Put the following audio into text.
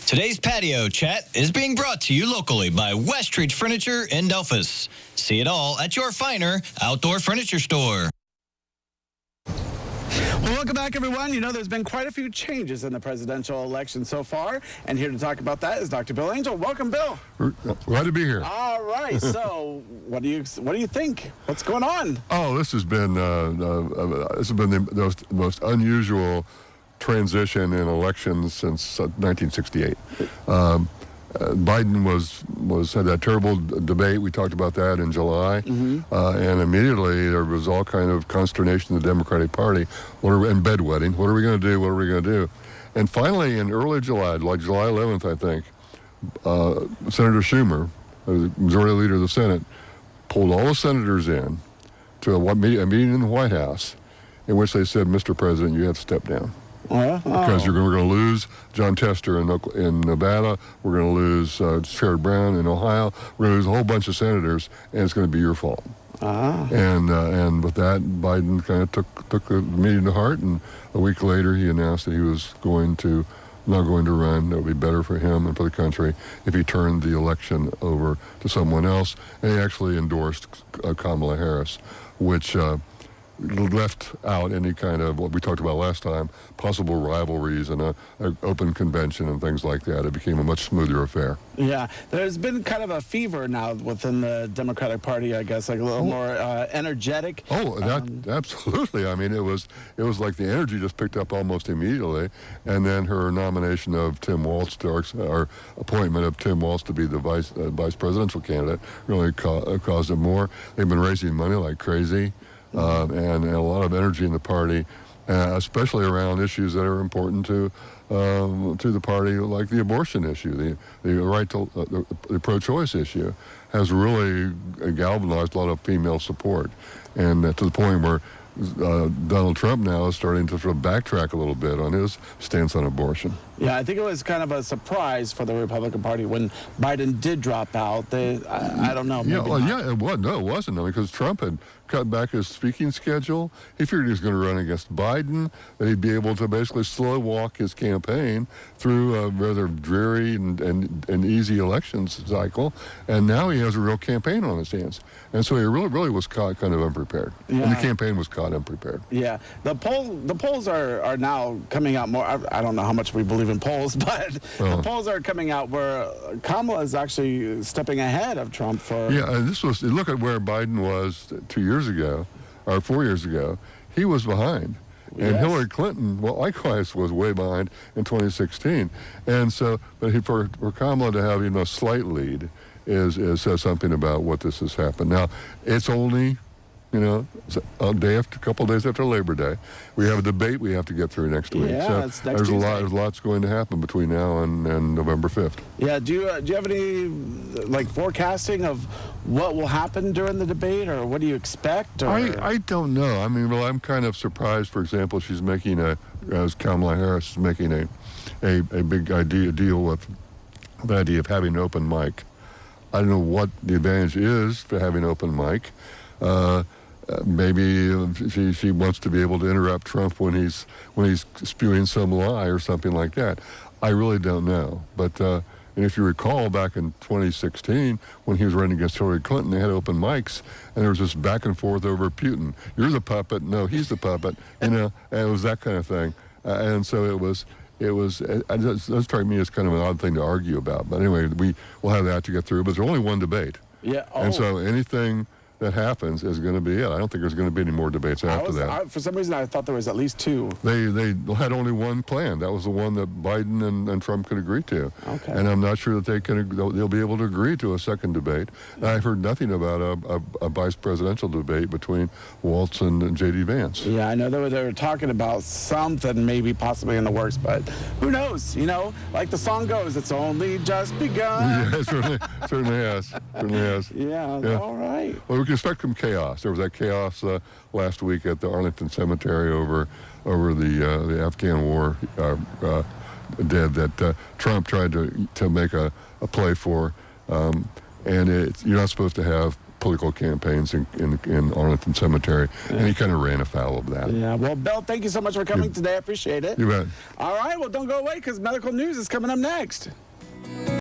Today's patio chat is being brought to you locally by Westridge Furniture in Delphus. See it all at your finer outdoor furniture store. Well, welcome back, everyone. You know, there's been quite a few changes in the presidential election so far, and here to talk about that is Dr. Bill Angel. Welcome, Bill. Glad to be here. All right. So, what do you think? What's going on? Oh, this has been the most unusual transition in elections since 1968. Biden had that terrible debate. We talked about that in July, and immediately there was all kind of consternation in the Democratic Party. And bedwetting. What are we going to do? What are we going to do? And finally, in early July, like July 11th, I think, Senator Schumer, the majority leader of the Senate, pulled all the senators in to a meeting in the White House, in which they said, "Mr. President, you have to step down." Because we're going to lose John Tester in Nevada, we're going to lose Sherrod Brown in Ohio, we're going to lose a whole bunch of senators, and it's going to be your fault. And with that, Biden kind of took the meeting to heart, and a week later he announced that he was not going to run. That would be better for him and for the country if he turned the election over to someone else. And he actually endorsed Kamala Harris, which left out any kind of what we talked about last time, possible rivalries and an open convention and things like that. It became a much smoother affair. Yeah, there's been kind of a fever now within the Democratic Party, I guess, like a little more energetic. Absolutely. I mean, it was like the energy just picked up almost immediately, and then her nomination of Tim Walz, or appointment of Tim Walz to be the vice presidential candidate, really caused it more. They've been raising money like crazy. And a lot of energy in the party, especially around issues that are important to the party, like the abortion issue, the right to the pro-choice issue, has really galvanized a lot of female support, and to the point where Donald Trump now is starting to sort of backtrack a little bit on his stance on abortion. Yeah, I think it was kind of a surprise for the Republican Party when Biden did drop out. I don't know. It was. No, it wasn't. I mean, because Trump had cut back his speaking schedule. He figured he was going to run against Biden, that he'd be able to basically slow walk his campaign through a rather dreary and easy elections cycle. And now he has a real campaign on his hands. And so he really was caught kind of unprepared. Yeah. And the campaign was caught unprepared. Yeah. The polls are now coming out more. I don't know how much we believe in polls, but the polls are coming out where Kamala is actually stepping ahead of Trump for... Yeah, and look at where Biden was 2 years ago, or 4 years ago. He was behind. And yes. Hillary Clinton, well, likewise, was way behind in 2016. And so, but for Kamala to have even a slight lead says something about what this has happened. Now, it's only, a couple of days after Labor Day. We have a debate we have to get through next week. Yeah, so it's next Tuesday. There's lots going to happen between now and November 5th. Yeah, do you have any forecasting of what will happen during the debate, or what do you expect? Or? I don't know. I mean, I'm kind of surprised. For example, she's making as Kamala Harris is making a big deal with the idea of having an open mic. I don't know what the advantage is for having an open mic. Maybe she wants to be able to interrupt Trump when he's spewing some lie or something like that. I really don't know. But and if you recall, back in 2016, when he was running against Hillary Clinton, they had open mics, and there was this back and forth over Putin. You're the puppet. No, he's the puppet. And it was that kind of thing. And so it does strike me as kind of an odd thing to argue about. But anyway, we'll have that to get through. But there's only one debate. Yeah. And so anything that happens is going to be it. I don't think there's going to be any more debates after that. For some reason, I thought there was at least two. They had only one plan. That was the one that Biden and Trump could agree to. Okay. And I'm not sure that they'll be able to agree to a second debate. And I've heard nothing about a vice presidential debate between Walz and J.D. Vance. Yeah, I know they were talking about something maybe possibly in the works, but who knows? Like the song goes, it's only just begun. Yeah, it certainly has. Yeah, all right. Well, we can expect some chaos. There was that chaos last week at the Arlington Cemetery over the Afghan war dead that Trump tried to make a play for. And you're not supposed to have political campaigns in Arlington Cemetery, and he kind of ran afoul of that. Yeah. Well, Bill, thank you so much for coming today. I appreciate it. You bet. All right. Well, don't go away because medical news is coming up next.